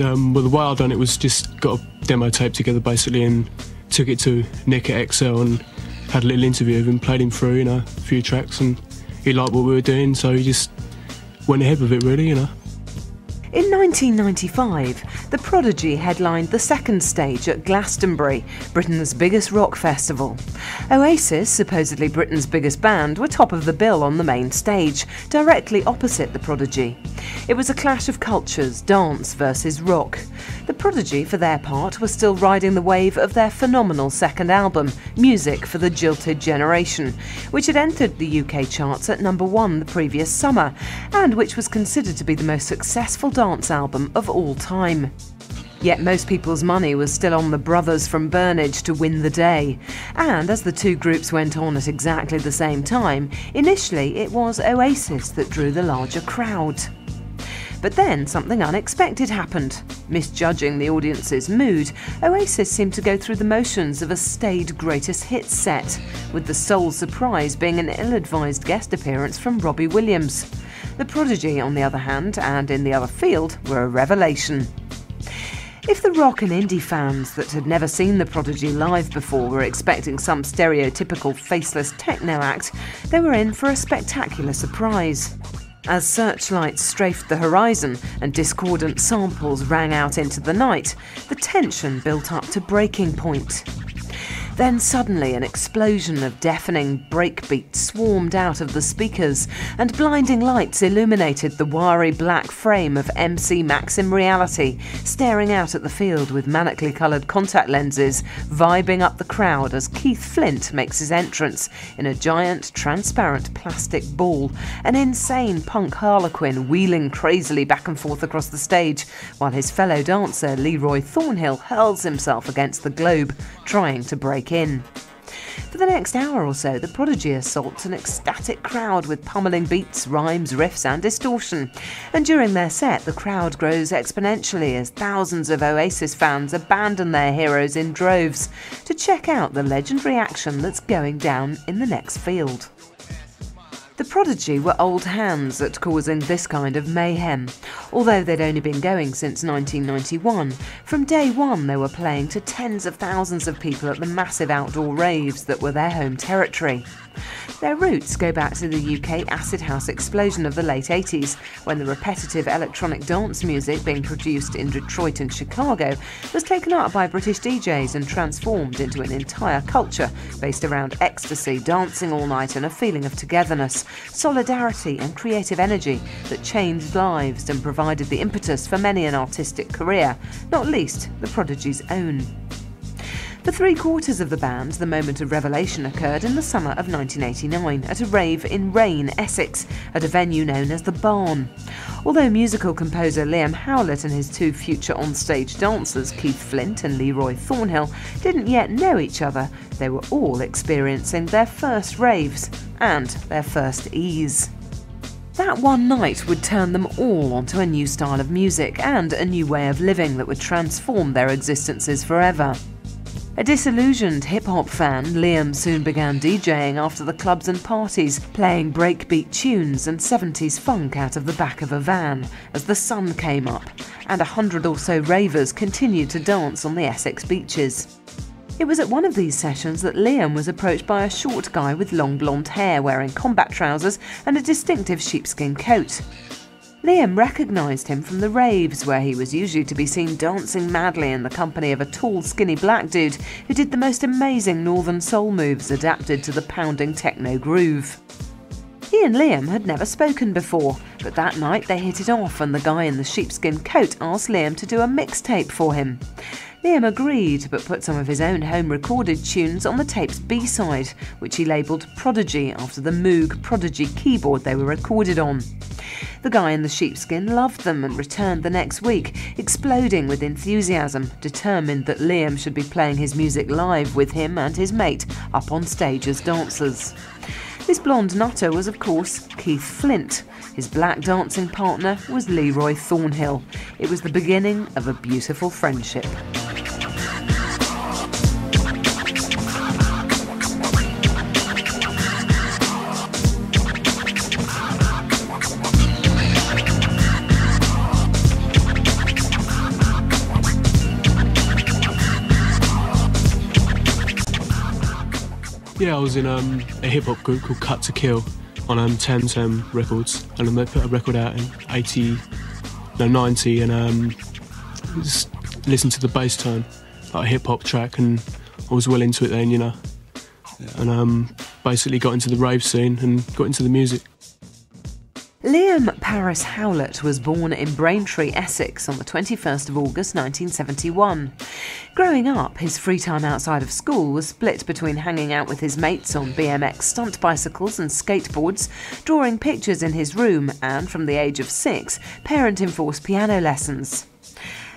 Well, the way I done it was just got a demo tape together basically and took it to Nick at XL and had a little interview with him, played him through, a few tracks, and he liked what we were doing, so he just went ahead with it really, In 1995, the Prodigy headlined the second stage at Glastonbury, Britain's biggest rock festival. Oasis, supposedly Britain's biggest band, were top of the bill on the main stage, directly opposite the Prodigy. It was a clash of cultures, dance versus rock. The Prodigy, for their part, were still riding the wave of their phenomenal second album, Music for the Jilted Generation, which had entered the UK charts at #1 the previous summer, and which was considered to be the most successful dance album of all time. Yet most people's money was still on the brothers from Burnage to win the day. And as the two groups went on at exactly the same time, initially it was Oasis that drew the larger crowd. But then something unexpected happened. Misjudging the audience's mood, Oasis seemed to go through the motions of a staid greatest hits set, with the sole surprise being an ill-advised guest appearance from Robbie Williams. The Prodigy, on the other hand, and in the other field, were a revelation. If the rock and indie fans that had never seen the Prodigy live before were expecting some stereotypical faceless techno act, they were in for a spectacular surprise. As searchlights strafed the horizon and discordant samples rang out into the night, the tension built up to breaking point. Then suddenly an explosion of deafening breakbeat swarmed out of the speakers, and blinding lights illuminated the wiry black frame of MC Maxim Reality, staring out at the field with manically coloured contact lenses, vibing up the crowd as Keith Flint makes his entrance in a giant transparent plastic ball, an insane punk harlequin wheeling crazily back and forth across the stage, while his fellow dancer Leroy Thornhill hurls himself against the globe, trying to break in. For the next hour or so, the Prodigy assaults an ecstatic crowd with pummeling beats, rhymes, riffs and distortion. And during their set, the crowd grows exponentially as thousands of Oasis fans abandon their heroes in droves to check out the legendary action that's going down in the next field. The Prodigy were old hands at causing this kind of mayhem. Although they'd only been going since 1991, from day one they were playing to tens of thousands of people at the massive outdoor raves that were their home territory. Their roots go back to the UK acid house explosion of the late 80s, when the repetitive electronic dance music being produced in Detroit and Chicago was taken up by British DJs and transformed into an entire culture based around ecstasy, dancing all night and a feeling of togetherness, solidarity and creative energy that changed lives and provided the impetus for many an artistic career, not least the Prodigy's own. For 3/4 of the band, the moment of revelation occurred in the summer of 1989 at a rave in Rain, Essex, at a venue known as The Barn. Although musical composer Liam Howlett and his two future on-stage dancers, Keith Flint and Leroy Thornhill, didn't yet know each other, they were all experiencing their first raves and their first ease. That one night would turn them all onto a new style of music and a new way of living that would transform their existences forever. A disillusioned hip-hop fan, Liam soon began DJing after the clubs and parties, playing breakbeat tunes and 70s funk out of the back of a van as the sun came up, and 100 or so ravers continued to dance on the Essex beaches. It was at one of these sessions that Liam was approached by a short guy with long blonde hair wearing combat trousers and a distinctive sheepskin coat. Liam recognised him from the raves, where he was usually to be seen dancing madly in the company of a tall, skinny black dude who did the most amazing northern soul moves adapted to the pounding techno groove. He and Liam had never spoken before, but that night they hit it off and the guy in the sheepskin coat asked Liam to do a mixtape for him. Liam agreed, but put some of his own home-recorded tunes on the tape's B-side, which he labelled Prodigy after the Moog Prodigy keyboard they were recorded on. The guy in the sheepskin loved them and returned the next week, exploding with enthusiasm, determined that Liam should be playing his music live with him and his mate up on stage as dancers. This blonde nutter was, of course, Keith Flint. His black dancing partner was Leroy Thornhill. It was the beginning of a beautiful friendship. Yeah, I was in a hip-hop group called Cut to Kill on Tam Tam Records, and they put a record out in 90, and just listened to the bass tone, like a hip-hop track, and I was well into it then, you know. Yeah. And basically got into the rave scene and got into the music. Liam Paris Howlett was born in Braintree, Essex on the 21st of August 1971. Growing up, his free time outside of school was split between hanging out with his mates on BMX stunt bicycles and skateboards, drawing pictures in his room and, from the age of 6, parent-enforced piano lessons.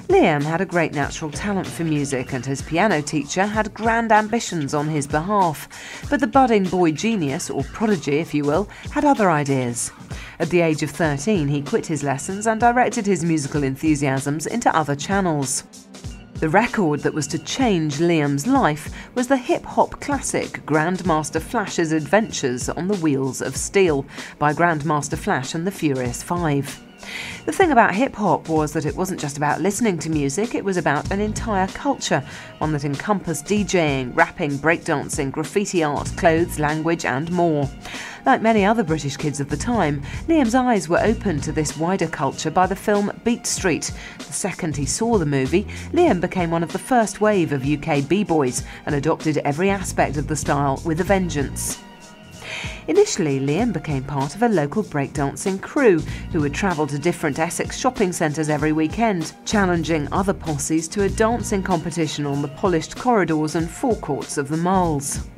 Liam had a great natural talent for music, and his piano teacher had grand ambitions on his behalf. But the budding boy genius, or prodigy if you will, had other ideas. At the age of 13, he quit his lessons and directed his musical enthusiasms into other channels. The record that was to change Liam's life was the hip-hop classic Grandmaster Flash's Adventures on the Wheels of Steel by Grandmaster Flash and the Furious Five. The thing about hip-hop was that it wasn't just about listening to music, it was about an entire culture, one that encompassed DJing, rapping, breakdancing, graffiti art, clothes, language and more. Like many other British kids of the time, Liam's eyes were opened to this wider culture by the film Beat Street. The second he saw the movie, Liam became one of the first wave of UK b-boys and adopted every aspect of the style with a vengeance. Initially, Liam became part of a local breakdancing crew who would travel to different Essex shopping centres every weekend, challenging other posses to a dancing competition on the polished corridors and forecourts of the malls.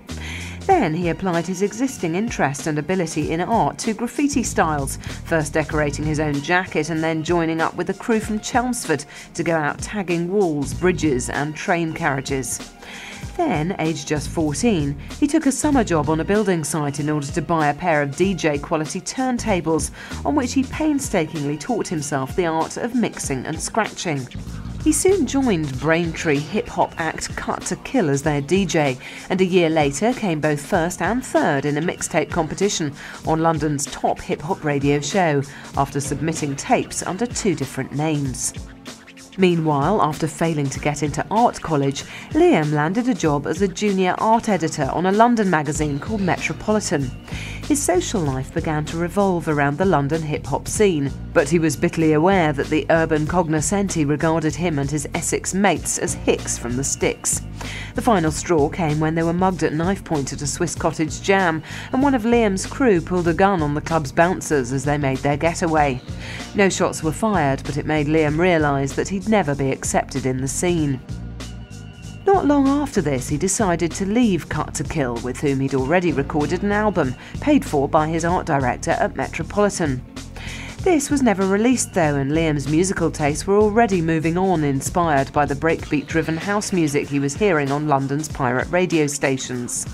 Then he applied his existing interest and ability in art to graffiti styles, first decorating his own jacket and then joining up with a crew from Chelmsford to go out tagging walls, bridges and train carriages. Then, aged just 14, he took a summer job on a building site in order to buy a pair of DJ quality turntables, on which he painstakingly taught himself the art of mixing and scratching. He soon joined Braintree hip-hop act Cut to Kill as their DJ, and a year later came both first and third in a mixtape competition on London's top hip-hop radio show, after submitting tapes under 2 different names. Meanwhile, after failing to get into art college, Liam landed a job as a junior art editor on a London magazine called Metropolitan. His social life began to revolve around the London hip-hop scene, but he was bitterly aware that the urban cognoscenti regarded him and his Essex mates as hicks from the sticks. The final straw came when they were mugged at knife point at a Swiss cottage jam, and one of Liam's crew pulled a gun on the club's bouncers as they made their getaway. No shots were fired, but it made Liam realise that he'd never be accepted in the scene. Not long after this, he decided to leave Cut to Kill, with whom he'd already recorded an album, paid for by his art director at Metropolitan. This was never released though, and Liam's musical tastes were already moving on, inspired by the breakbeat-driven house music he was hearing on London's pirate radio stations.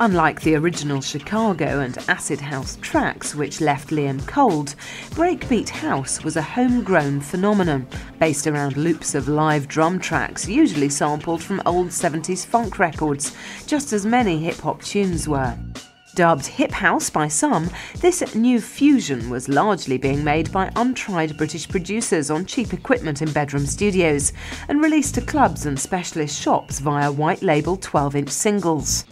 Unlike the original Chicago and acid house tracks, which left Liam cold, breakbeat house was a homegrown phenomenon, based around loops of live drum tracks, usually sampled from old 70s funk records, just as many hip-hop tunes were. Dubbed hip house by some, this new fusion was largely being made by untried British producers on cheap equipment in bedroom studios, and released to clubs and specialist shops via white-label 12-inch singles.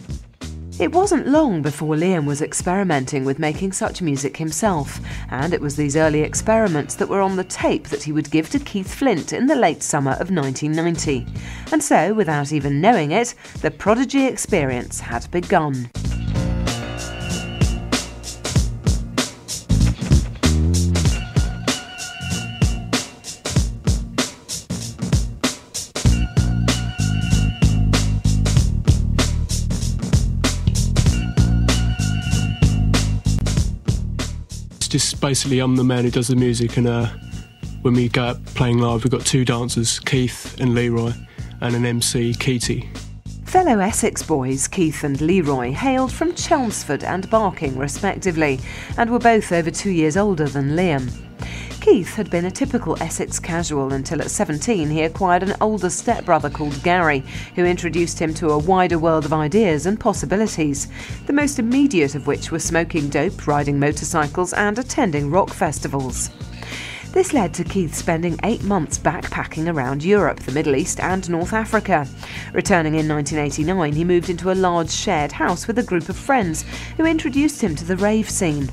It wasn't long before Liam was experimenting with making such music himself, and it was these early experiments that were on the tape that he would give to Keith Flint in the late summer of 1990. And so, without even knowing it, the Prodigy experience had begun. Just basically, I'm the man who does the music, and when we go out playing live, we've got 2 dancers, Keith and Leroy, and an MC, Keaty. Fellow Essex boys Keith and Leroy hailed from Chelmsford and Barking respectively, and were both over 2 years older than Liam. Keith had been a typical Essex casual until at 17 he acquired an older stepbrother called Gary, who introduced him to a wider world of ideas and possibilities, the most immediate of which were smoking dope, riding motorcycles and attending rock festivals. This led to Keith spending 8 months backpacking around Europe, the Middle East and North Africa. Returning in 1989, he moved into a large shared house with a group of friends who introduced him to the rave scene.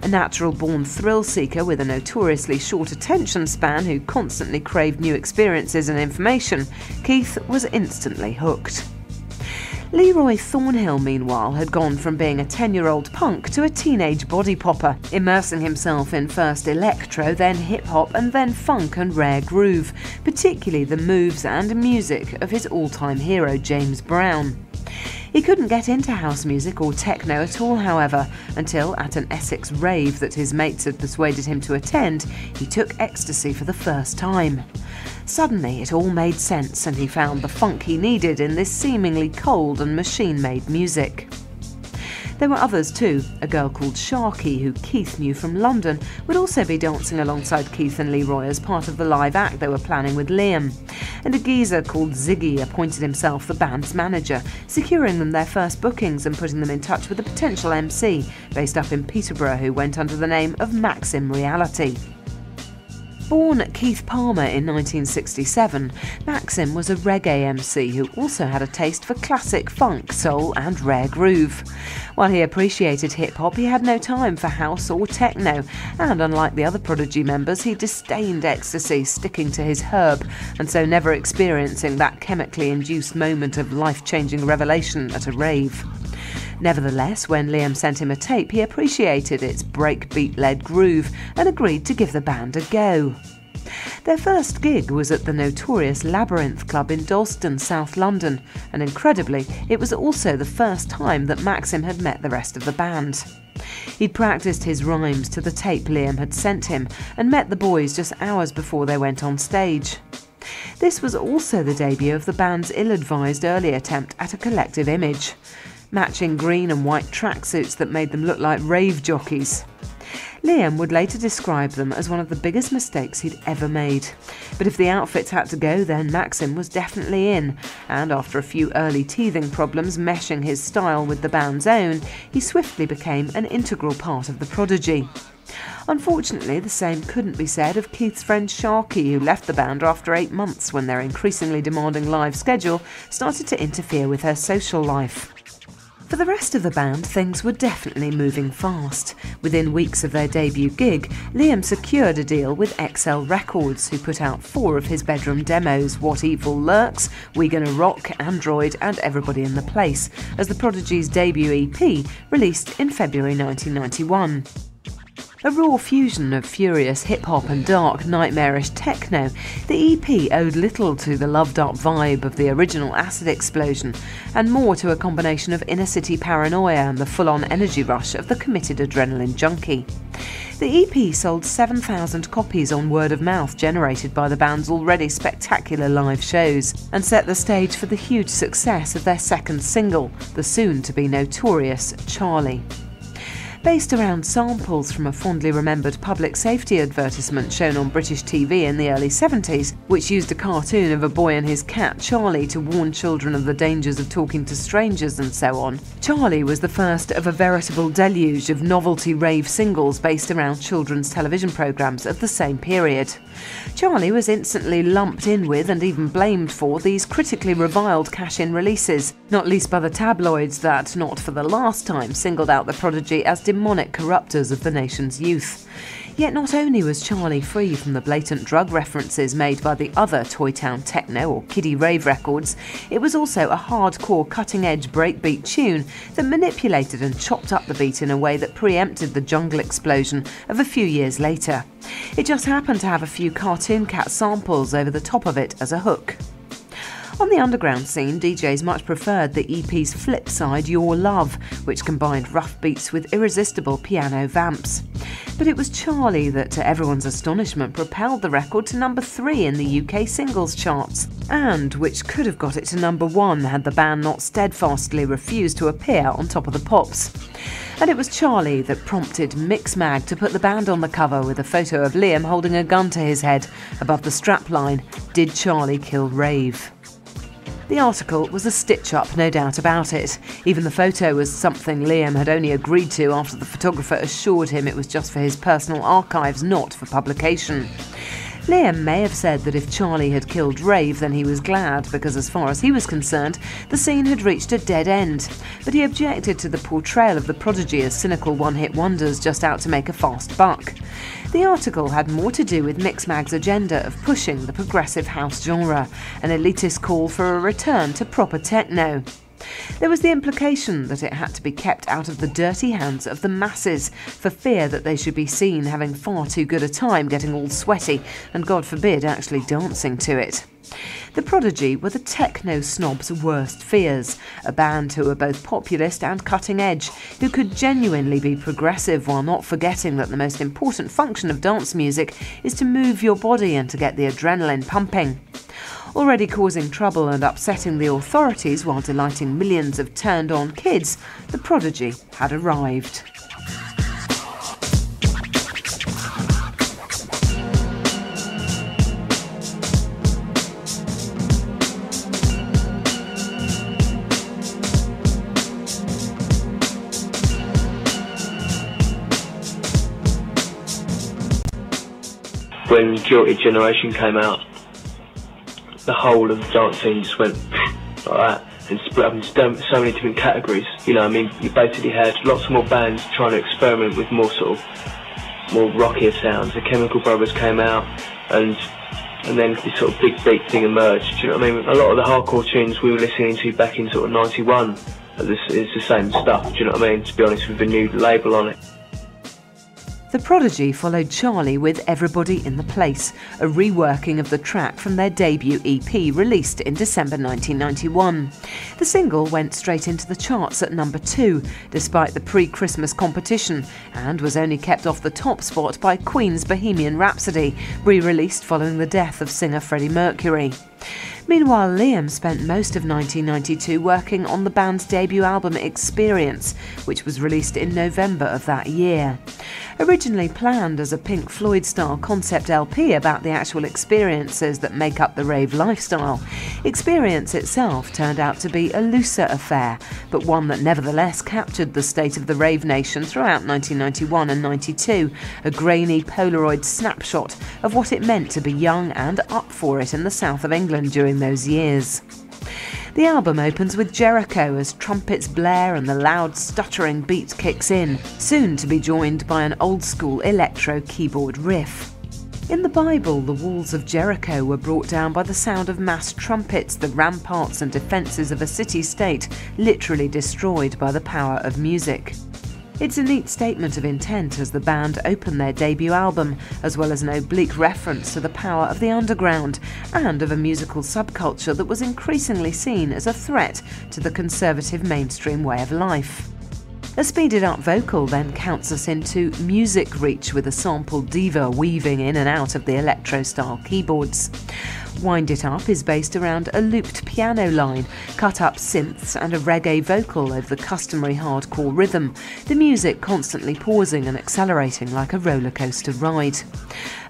A natural-born thrill-seeker with a notoriously short attention span who constantly craved new experiences and information, Keith was instantly hooked. Leroy Thornhill, meanwhile, had gone from being a 10-year-old punk to a teenage body popper, immersing himself in first electro, then hip-hop and then funk and rare groove, particularly the moves and music of his all-time hero James Brown. He couldn't get into house music or techno at all, however, until at an Essex rave that his mates had persuaded him to attend, he took ecstasy for the first time. Suddenly it all made sense and he found the funk he needed in this seemingly cold and machine-made music. There were others too. A girl called Sharky, who Keith knew from London, would also be dancing alongside Keith and Leroy as part of the live act they were planning with Liam. And a geezer called Ziggy appointed himself the band's manager, securing them their first bookings and putting them in touch with a potential MC based up in Peterborough who went under the name of Maxim Reality. Born Keith Palmer in 1967, Maxim was a reggae MC who also had a taste for classic funk, soul and rare groove. While he appreciated hip-hop, he had no time for house or techno, and unlike the other Prodigy members, he disdained ecstasy, sticking to his herb, and so never experiencing that chemically induced moment of life-changing revelation at a rave. Nevertheless, when Liam sent him a tape, he appreciated its breakbeat-led groove and agreed to give the band a go. Their first gig was at the notorious Labyrinth Club in Dalston, South London, and incredibly, it was also the first time that Maxim had met the rest of the band. He'd practiced his rhymes to the tape Liam had sent him and met the boys just hours before they went on stage. This was also the debut of the band's ill-advised early attempt at a collective image, matching green and white tracksuits that made them look like rave jockeys. Liam would later describe them as one of the biggest mistakes he'd ever made. But if the outfits had to go, then Maxim was definitely in, and after a few early teething problems meshing his style with the band's own, he swiftly became an integral part of the Prodigy. Unfortunately, the same couldn't be said of Keith's friend Sharky, who left the band after 8 months when their increasingly demanding live schedule started to interfere with her social life. For the rest of the band, things were definitely moving fast. Within weeks of their debut gig, Liam secured a deal with XL Records, who put out 4 of his bedroom demos, What Evil Lurks, We Gonna Rock, Android and Everybody in the Place, as the Prodigy's debut EP, released in February 1991. A raw fusion of furious hip-hop and dark, nightmarish techno, the EP owed little to the loved-up vibe of the original Acid Explosion, and more to a combination of inner-city paranoia and the full-on energy rush of the committed adrenaline junkie. The EP sold 7,000 copies on word of mouth generated by the band's already spectacular live shows, and set the stage for the huge success of their second single, the soon-to-be notorious Charlie. Based around samples from a fondly remembered public safety advertisement shown on British TV in the early 70s, which used a cartoon of a boy and his cat Charlie to warn children of the dangers of talking to strangers and so on, Charlie was the first of a veritable deluge of novelty rave singles based around children's television programmes of the same period. Charlie was instantly lumped in with and even blamed for these critically reviled cash-in releases, not least by the tabloids that, not for the last time, singled out the Prodigy as demonic corruptors of the nation's youth. Yet not only was Charlie free from the blatant drug references made by the other Toy Town techno or kiddie rave records, it was also a hardcore cutting-edge breakbeat tune that manipulated and chopped up the beat in a way that preempted the jungle explosion of a few years later. It just happened to have a few Cartoon Cat samples over the top of it as a hook. On the underground scene, DJs much preferred the EP's flip side, Your Love, which combined rough beats with irresistible piano vamps. But it was Charlie that, to everyone's astonishment, propelled the record to number 3 in the UK singles charts, and which could have got it to number 1 had the band not steadfastly refused to appear on Top of the Pops. And it was Charlie that prompted Mixmag to put the band on the cover with a photo of Liam holding a gun to his head above the strapline, Did Charlie Kill Rave? The article was a stitch-up, no doubt about it. Even the photo was something Liam had only agreed to after the photographer assured him it was just for his personal archives, not for publication. Liam may have said that if Charlie had killed Rave, then he was glad, because as far as he was concerned, the scene had reached a dead end. But he objected to the portrayal of the Prodigy as cynical one-hit wonders just out to make a fast buck. The article had more to do with Mixmag's agenda of pushing the progressive house genre, an elitist call for a return to proper techno. There was the implication that it had to be kept out of the dirty hands of the masses, for fear that they should be seen having far too good a time getting all sweaty and, God forbid, actually dancing to it. The Prodigy were the techno snob's worst fears, a band who were both populist and cutting edge, who could genuinely be progressive while not forgetting that the most important function of dance music is to move your body and to get the adrenaline pumping. Already causing trouble and upsetting the authorities while delighting millions of turned-on kids, the Prodigy had arrived. When Jilted Generation came out, the whole of the dance scene just went like that and split up into so many different categories. You know, I mean, you basically had lots more bands trying to experiment with more rockier sounds. The Chemical Brothers came out, and then this sort of big beat thing emerged. Do you know what I mean? A lot of the hardcore tunes we were listening to back in sort of '91 is the same stuff. Do you know what I mean? To be honest, with a new label on it. The Prodigy followed Charlie with Everybody in the Place, a reworking of the track from their debut EP released in December 1991. The single went straight into the charts at number 2, despite the pre-Christmas competition, and was only kept off the top spot by Queen's Bohemian Rhapsody, re-released following the death of singer Freddie Mercury. Meanwhile, Liam spent most of 1992 working on the band's debut album Experience, which was released in November of that year. Originally planned as a Pink Floyd-style concept LP about the actual experiences that make up the rave lifestyle, Experience itself turned out to be a looser affair, but one that nevertheless captured the state of the rave nation throughout 1991 and 92, a grainy Polaroid snapshot of what it meant to be young and up for it in the south of England during those years. The album opens with Jericho as trumpets blare and the loud stuttering beat kicks in, soon to be joined by an old-school electro keyboard riff. In the Bible, the walls of Jericho were brought down by the sound of mass trumpets, the ramparts and defences of a city-state literally destroyed by the power of music. It's a neat statement of intent as the band open their debut album, as well as an oblique reference to the power of the underground and of a musical subculture that was increasingly seen as a threat to the conservative mainstream way of life. A speeded-up vocal then counts us into Music Reach with a sampled diva weaving in and out of the electro-style keyboards. Wind It Up is based around a looped piano line, cut-up synths and a reggae vocal over the customary hardcore rhythm, the music constantly pausing and accelerating like a roller coaster ride.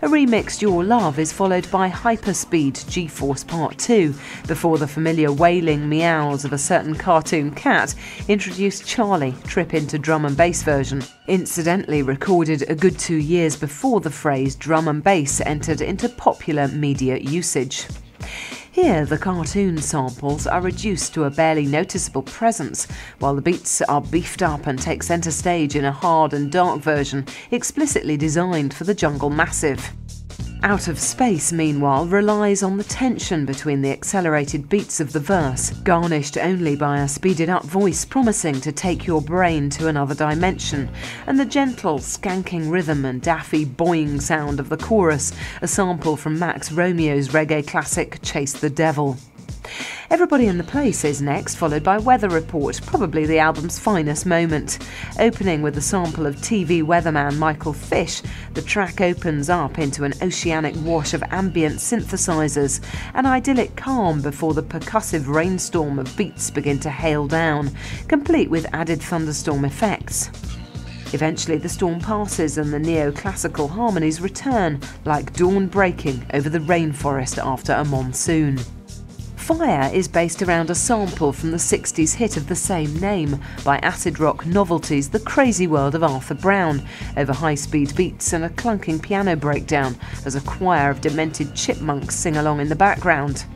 A remixed Your Love is followed by Hyperspeed G-Force Part 2, before the familiar wailing meows of a certain cartoon cat introduced Charlie Trip Into drum and bass version, incidentally recorded a good 2 years before the phrase drum and bass entered into popular media usage. Here, the cartoon samples are reduced to a barely noticeable presence, while the beats are beefed up and take centre stage in a hard and dark version explicitly designed for the jungle massive. Out of Space, meanwhile, relies on the tension between the accelerated beats of the verse, garnished only by a speeded-up voice promising to take your brain to another dimension, and the gentle, skanking rhythm and daffy boing sound of the chorus, a sample from Max Romeo's reggae classic Chase the Devil. Everybody in the Place is next, followed by Weather Report, probably the album's finest moment. Opening with a sample of TV weatherman Michael Fish, the track opens up into an oceanic wash of ambient synthesizers, an idyllic calm before the percussive rainstorm of beats begin to hail down, complete with added thunderstorm effects. Eventually the storm passes and the neoclassical harmonies return, like dawn breaking over the rainforest after a monsoon. Fire is based around a sample from the 60s hit of the same name by acid rock novelties The Crazy World of Arthur Brown, over high-speed beats and a clunking piano breakdown as a choir of demented chipmunks sing along in the background.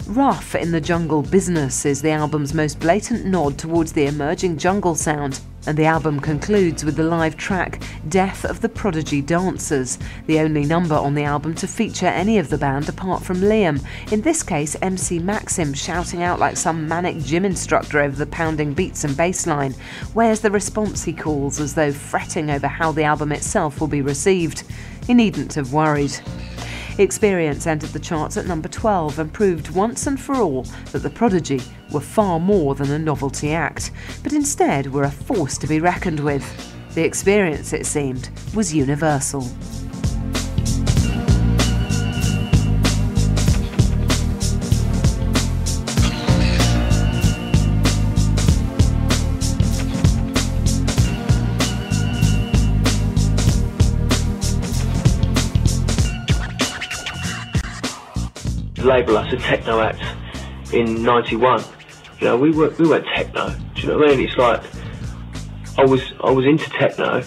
Rough in the Jungle Business is the album's most blatant nod towards the emerging jungle sound, and the album concludes with the live track Death of the Prodigy Dancers, the only number on the album to feature any of the band apart from Liam, in this case MC Maxim shouting out like some manic gym instructor over the pounding beats and bass line. Where's the response, he calls, as though fretting over how the album itself will be received. He needn't have worried. Experience entered the charts at number 12 and proved once and for all that the Prodigy were far more than a novelty act, but instead were a force to be reckoned with. The experience, it seemed, was universal. Label us a techno act in '91. You know, we weren't techno. Do you know what I mean? It's like I was into techno,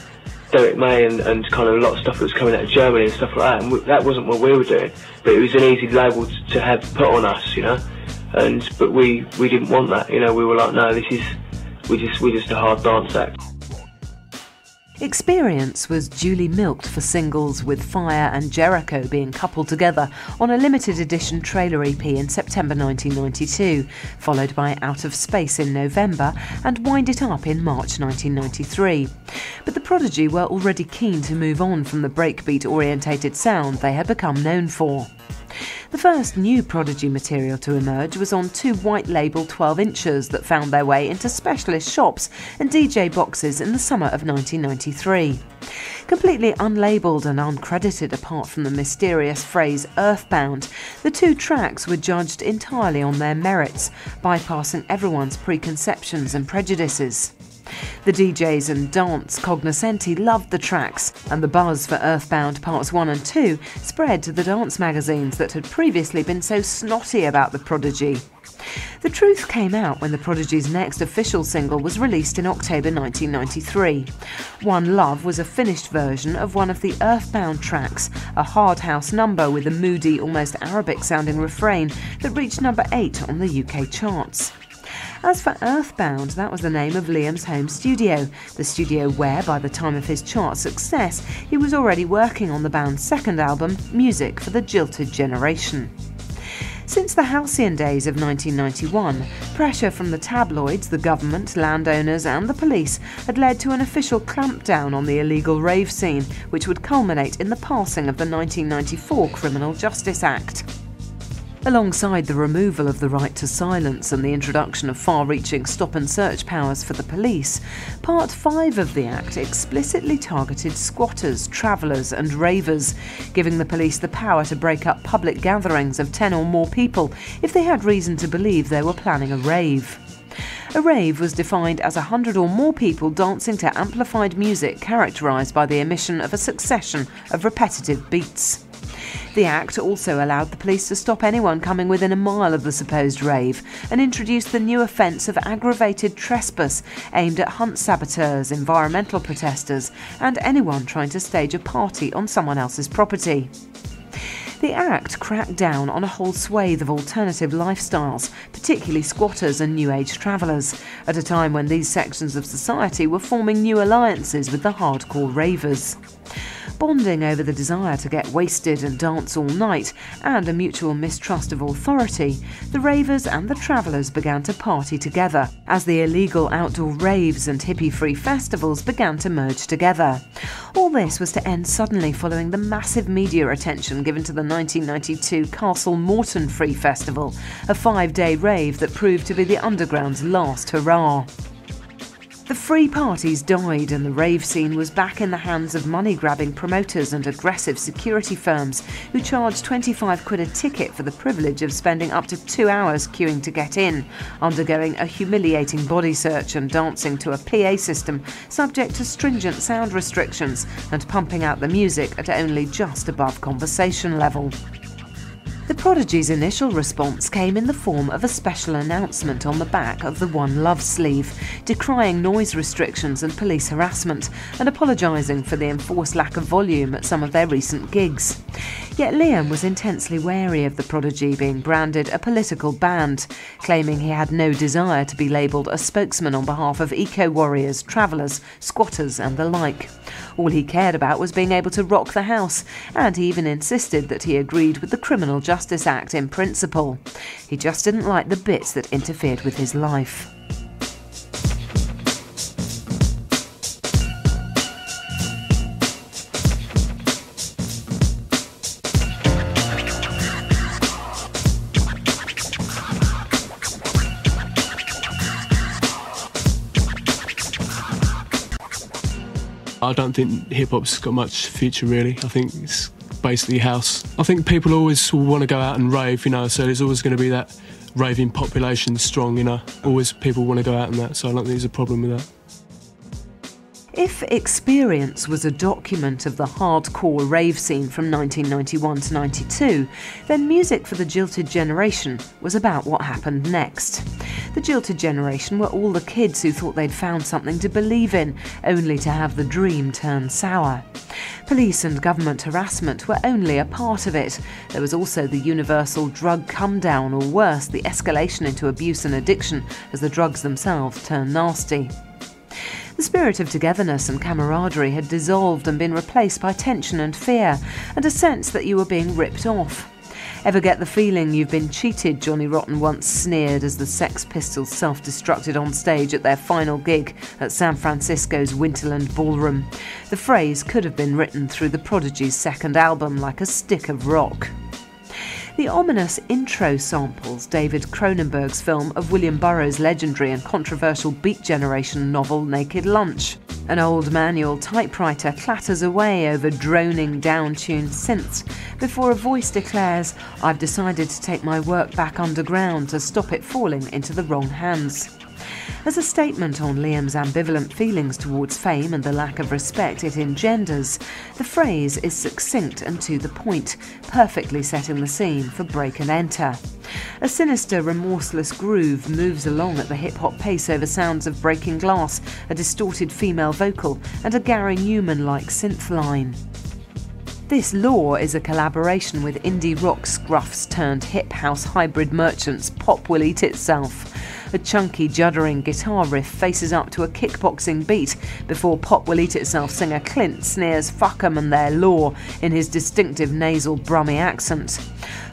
Derek May and kind of a lot of stuff that was coming out of Germany and stuff like that. And that wasn't what we were doing, but it was an easy label to have put on us, you know. But we didn't want that. You know, we were like, no, we're just a hard dance act. Experience was duly milked for singles, with Fire and Jericho being coupled together on a limited edition trailer EP in September 1992, followed by Out of Space in November and Wind It Up in March 1993. But the Prodigy were already keen to move on from the breakbeat-orientated sound they had become known for. The first new Prodigy material to emerge was on 2 white-label 12-inchers that found their way into specialist shops and DJ boxes in the summer of 1993. Completely unlabelled and uncredited apart from the mysterious phrase Earthbound, the 2 tracks were judged entirely on their merits, bypassing everyone's preconceptions and prejudices. The DJs and dance cognoscenti loved the tracks, and the buzz for Earthbound Parts 1 and 2 spread to the dance magazines that had previously been so snotty about the Prodigy. The truth came out when the Prodigy's next official single was released in October 1993. One Love was a finished version of one of the Earthbound tracks, a hard house number with a moody, almost Arabic-sounding refrain that reached number 8 on the UK charts. As for Earthbound, that was the name of Liam's home studio, the studio where, by the time of his chart success, he was already working on the band's second album, Music for the Jilted Generation. Since the halcyon days of 1991, pressure from the tabloids, the government, landowners and the police had led to an official clampdown on the illegal rave scene, which would culminate in the passing of the 1994 Criminal Justice Act. Alongside the removal of the right to silence and the introduction of far-reaching stop-and-search powers for the police, Part 5 of the Act explicitly targeted squatters, travellers and ravers, giving the police the power to break up public gatherings of 10 or more people if they had reason to believe they were planning a rave. A rave was defined as 100 or more people dancing to amplified music characterised by the emission of a succession of repetitive beats. The Act also allowed the police to stop anyone coming within a mile of the supposed rave and introduced the new offence of aggravated trespass aimed at hunt saboteurs, environmental protesters and anyone trying to stage a party on someone else's property. The Act cracked down on a whole swathe of alternative lifestyles, particularly squatters and New Age travellers, at a time when these sections of society were forming new alliances with the hardcore ravers. Bonding over the desire to get wasted and dance all night, and a mutual mistrust of authority, the ravers and the travellers began to party together, as the illegal outdoor raves and hippie-free festivals began to merge together. All this was to end suddenly following the massive media attention given to the 1992 Castle Morton Free Festival, a 5-day rave that proved to be the underground's last hurrah. The free parties died and the rave scene was back in the hands of money-grabbing promoters and aggressive security firms who charged 25 quid a ticket for the privilege of spending up to 2 hours queuing to get in, undergoing a humiliating body search and dancing to a PA system subject to stringent sound restrictions and pumping out the music at only just above conversation level. The Prodigy's initial response came in the form of a special announcement on the back of the One Love sleeve, decrying noise restrictions and police harassment, and apologising for the enforced lack of volume at some of their recent gigs. Yet Liam was intensely wary of the Prodigy being branded a political band, claiming he had no desire to be labelled a spokesman on behalf of eco-warriors, travellers, squatters and the like. All he cared about was being able to rock the house, and he even insisted that he agreed with the Criminal Justice Act in principle. He just didn't like the bits that interfered with his life. I don't think hip-hop's got much future, really. I think it's basically house. I think people always want to go out and rave, so there's always going to be that raving population strong, Always people want to go out and that, so I don't think there's a problem with that. If Experience was a document of the hardcore rave scene from 1991 to 92, then Music for the Jilted Generation was about what happened next. The Jilted Generation were all the kids who thought they'd found something to believe in, only to have the dream turn sour. Police and government harassment were only a part of it. There was also the universal drug come-down, or worse, the escalation into abuse and addiction as the drugs themselves turned nasty. The spirit of togetherness and camaraderie had dissolved and been replaced by tension and fear, and a sense that you were being ripped off. Ever get the feeling you've been cheated? Johnny Rotten once sneered as the Sex Pistols self-destructed on stage at their final gig at San Francisco's Winterland Ballroom. The phrase could have been written through the Prodigy's second album like a stick of rock. The ominous intro samples David Cronenberg's film of William Burroughs' legendary and controversial Beat Generation novel Naked Lunch. An old manual typewriter clatters away over droning, down-tuned synths before a voice declares, "I've decided to take my work back underground to stop it falling into the wrong hands." As a statement on Liam's ambivalent feelings towards fame and the lack of respect it engenders, the phrase is succinct and to the point, perfectly setting the scene for Break and Enter. A sinister, remorseless groove moves along at the hip-hop pace over sounds of breaking glass, a distorted female vocal, and a Gary Newman-like synth line. This lore is a collaboration with indie rock scruffs turned hip house hybrid merchants Pop Will Eat Itself. A chunky, juddering guitar riff faces up to a kickboxing beat before Pop Will Eat Itself singer Clint sneers "fuck 'em and their law" in his distinctive nasal Brummy accent.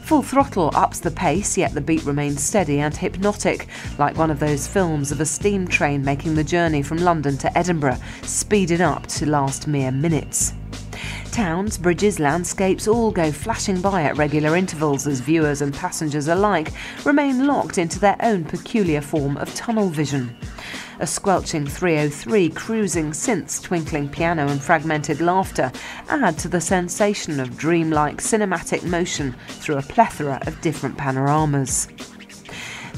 Full Throttle ups the pace, yet the beat remains steady and hypnotic, like one of those films of a steam train making the journey from London to Edinburgh, speeded up to last mere minutes. Towns, bridges, landscapes all go flashing by at regular intervals as viewers and passengers alike remain locked into their own peculiar form of tunnel vision. A squelching 303 cruising synths, twinkling piano and fragmented laughter add to the sensation of dreamlike cinematic motion through a plethora of different panoramas.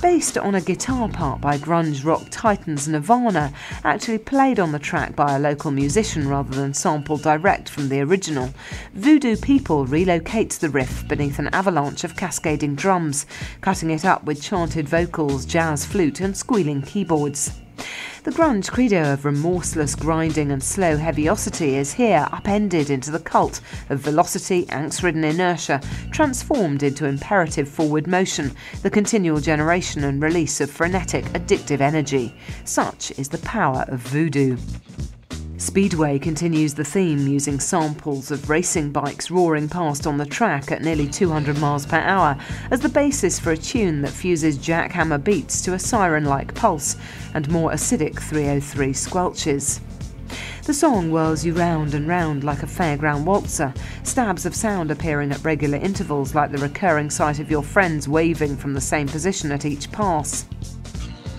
Based on a guitar part by grunge rock titans Nirvana, actually played on the track by a local musician rather than sampled direct from the original, Voodoo People relocates the riff beneath an avalanche of cascading drums, cutting it up with chanted vocals, jazz flute and squealing keyboards. The grunge credo of remorseless grinding and slow heaviosity is here upended into the cult of velocity, angst-ridden inertia, transformed into imperative forward motion, the continual generation and release of frenetic, addictive energy. Such is the power of voodoo. Speedway continues the theme using samples of racing bikes roaring past on the track at nearly 200 miles per hour as the basis for a tune that fuses jackhammer beats to a siren-like pulse and more acidic 303 squelches. The song whirls you round and round like a fairground waltzer, stabs of sound appearing at regular intervals like the recurring sight of your friends waving from the same position at each pass.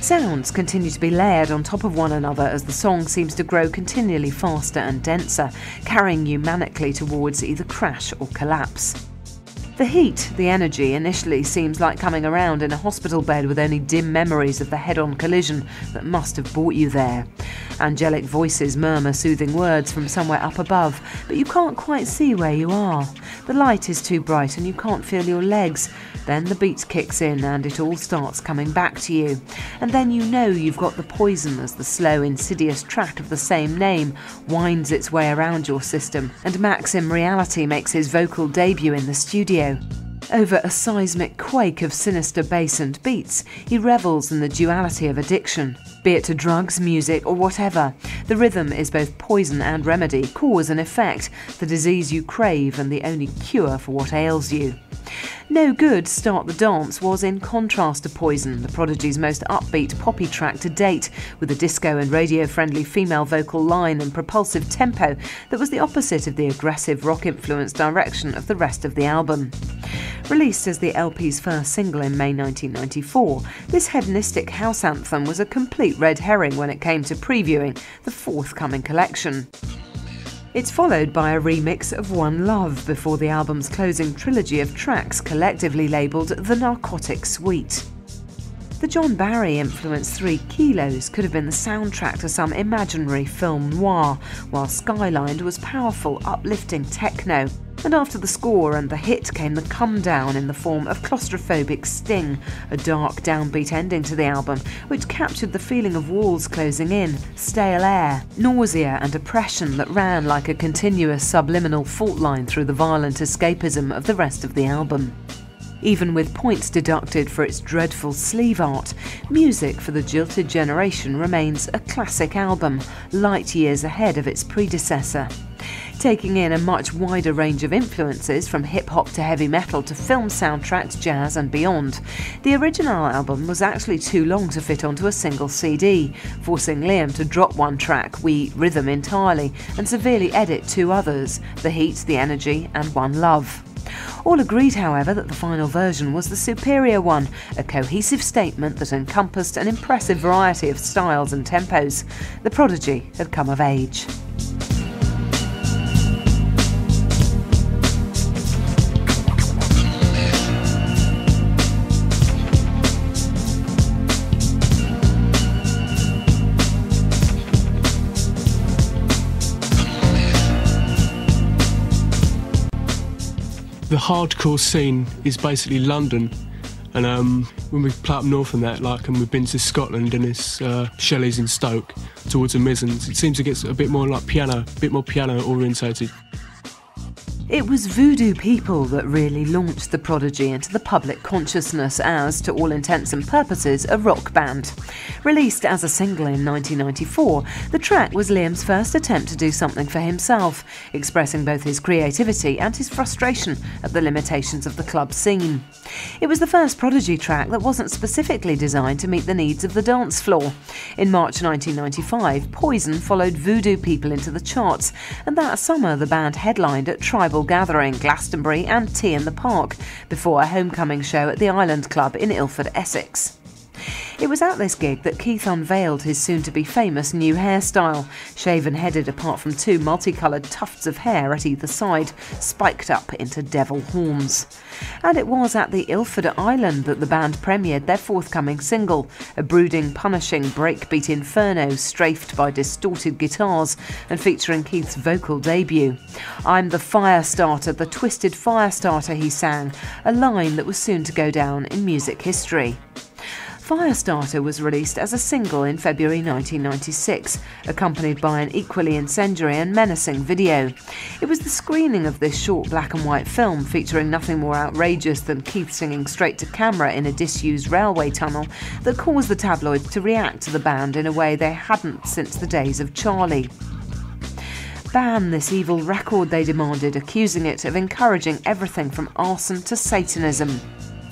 Sounds continue to be layered on top of one another as the song seems to grow continually faster and denser, carrying you manically towards either crash or collapse. The heat, the energy, initially seems like coming around in a hospital bed with only dim memories of the head-on collision that must have brought you there. Angelic voices murmur soothing words from somewhere up above, but you can't quite see where you are. The light is too bright and you can't feel your legs. Then the beat kicks in and it all starts coming back to you. And then you know you've got the poison as the slow, insidious track of the same name winds its way around your system, and Maxim Reality makes his vocal debut in the studio. Over a seismic quake of sinister bass and beats, he revels in the duality of addiction. Be it to drugs, music, or whatever, the rhythm is both poison and remedy, cause and effect, the disease you crave and the only cure for what ails you. No Good, Start the Dance was in contrast to Poison, the Prodigy's most upbeat poppy track to date, with a disco and radio-friendly female vocal line and propulsive tempo that was the opposite of the aggressive rock-influenced direction of the rest of the album. Released as the LP's first single in May 1994, this hedonistic house anthem was a complete red herring when it came to previewing the forthcoming collection. It's followed by a remix of One Love before the album's closing trilogy of tracks collectively labelled The Narcotic Suite. The John Barry-influenced 3 Kilos could have been the soundtrack to some imaginary film noir, while Skylined was powerful, uplifting techno. And after the score and the hit came the come down in the form of Claustrophobic Sting, a dark downbeat ending to the album, which captured the feeling of walls closing in, stale air, nausea and oppression that ran like a continuous subliminal fault line through the violent escapism of the rest of the album. Even with points deducted for its dreadful sleeve art, music for the Jilted Generation remains a classic album, light years ahead of its predecessor. Taking in a much wider range of influences from hip-hop to heavy metal to film soundtracks, jazz and beyond, the original album was actually too long to fit onto a single CD, forcing Liam to drop one track, We Rhythm, entirely, and severely edit 2 others, The Heat, The Energy and One Love. All agreed, however, that the final version was the superior one, a cohesive statement that encompassed an impressive variety of styles and tempos. The Prodigy had come of age. The hardcore scene is basically London, and when we play up north and that, and we've been to Scotland and it's Shelley's in Stoke towards the Mizens, it seems to get a bit more like piano, orientated. It was Voodoo People that really launched the Prodigy into the public consciousness as, to all intents and purposes, a rock band. Released as a single in 1994, the track was Liam's first attempt to do something for himself, expressing both his creativity and his frustration at the limitations of the club scene. It was the first Prodigy track that wasn't specifically designed to meet the needs of the dance floor. In March 1995, Poison followed Voodoo People into the charts, and that summer the band headlined at Tribal Gathering, Glastonbury and Tea in the Park, before a homecoming show at the Island Club in Ilford, Essex. It was at this gig that Keith unveiled his soon-to-be famous new hairstyle, shaven-headed apart from 2 multicoloured tufts of hair at either side, spiked up into devil horns. And it was at the Ilford Island that the band premiered their forthcoming single, a brooding, punishing breakbeat inferno strafed by distorted guitars and featuring Keith's vocal debut. "I'm the Firestarter, the twisted Firestarter," he sang, a line that was soon to go down in music history. Firestarter was released as a single in February 1996, accompanied by an equally incendiary and menacing video. It was the screening of this short black and white film, featuring nothing more outrageous than Keith singing straight to camera in a disused railway tunnel, that caused the tabloids to react to the band in a way they hadn't since the days of Charlie. Ban this evil record, they demanded, accusing it of encouraging everything from arson to Satanism.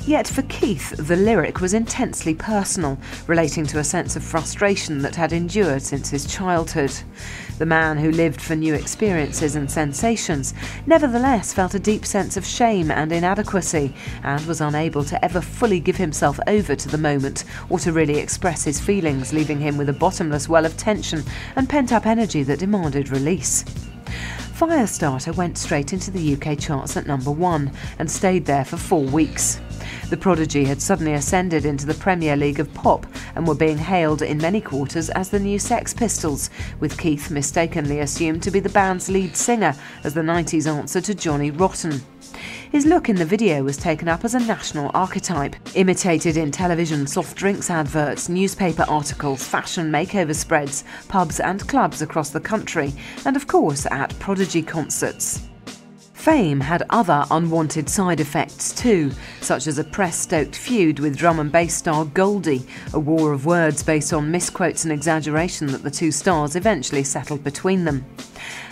Yet for Keith, the lyric was intensely personal, relating to a sense of frustration that had endured since his childhood. The man who lived for new experiences and sensations nevertheless felt a deep sense of shame and inadequacy, and was unable to ever fully give himself over to the moment or to really express his feelings, leaving him with a bottomless well of tension and pent-up energy that demanded release. Firestarter went straight into the UK charts at #1 and stayed there for 4 weeks. The Prodigy had suddenly ascended into the Premier League of pop and were being hailed in many quarters as the new Sex Pistols, with Keith mistakenly assumed to be the band's lead singer as the 90s answer to Johnny Rotten. His look in the video was taken up as a national archetype, imitated in television soft drinks adverts, newspaper articles, fashion makeover spreads, pubs and clubs across the country, and of course at Prodigy concerts. Fame had other unwanted side effects too, such as a press-stoked feud with drum and bass star Goldie, a war of words based on misquotes and exaggeration that the two stars eventually settled between them.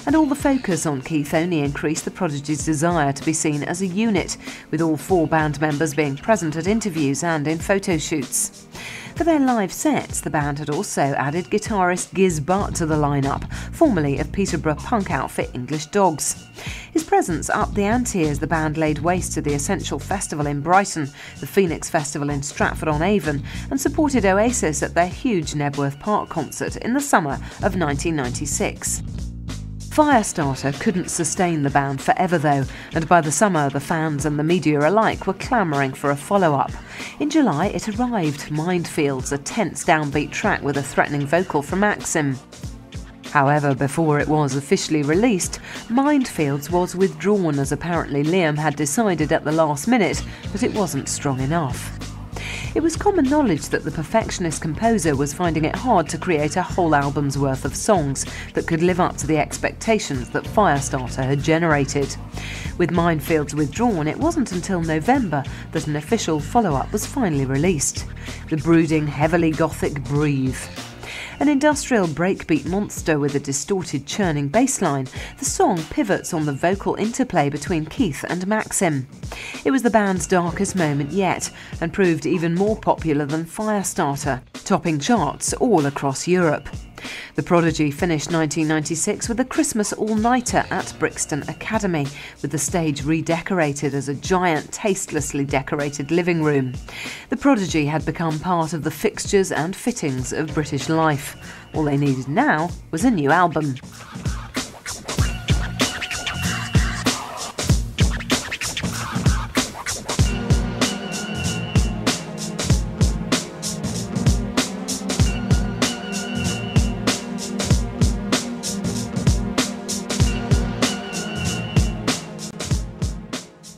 And all the focus on Keith only increased the Prodigy's desire to be seen as a unit, with all 4 band members being present at interviews and in photo shoots. For their live sets, the band had also added guitarist Giz Butt to the lineup, formerly of Peterborough punk outfit English Dogs. His presence upped the ante as the band laid waste to the Essential Festival in Brighton, the Phoenix Festival in Stratford-on-Avon, and supported Oasis at their huge Nebworth Park concert in the summer of 1996. Firestarter couldn't sustain the band forever though, and by the summer the fans and the media alike were clamouring for a follow-up. In July it arrived, Mindfields, a tense downbeat track with a threatening vocal from Maxim. However, before it was officially released, Mindfields was withdrawn as apparently Liam had decided at the last minute that it wasn't strong enough. It was common knowledge that the perfectionist composer was finding it hard to create a whole album's worth of songs that could live up to the expectations that Firestarter had generated. With Mindfields withdrawn, it wasn't until November that an official follow-up was finally released. The brooding, heavily gothic Breathe. An industrial breakbeat monster with a distorted, churning bass line, the song pivots on the vocal interplay between Keith and Maxim. It was the band's darkest moment yet, and proved even more popular than Firestarter, topping charts all across Europe. The Prodigy finished 1996 with a Christmas all-nighter at Brixton Academy, with the stage redecorated as a giant, tastelessly decorated living room. The Prodigy had become part of the fixtures and fittings of British life. All they needed now was a new album.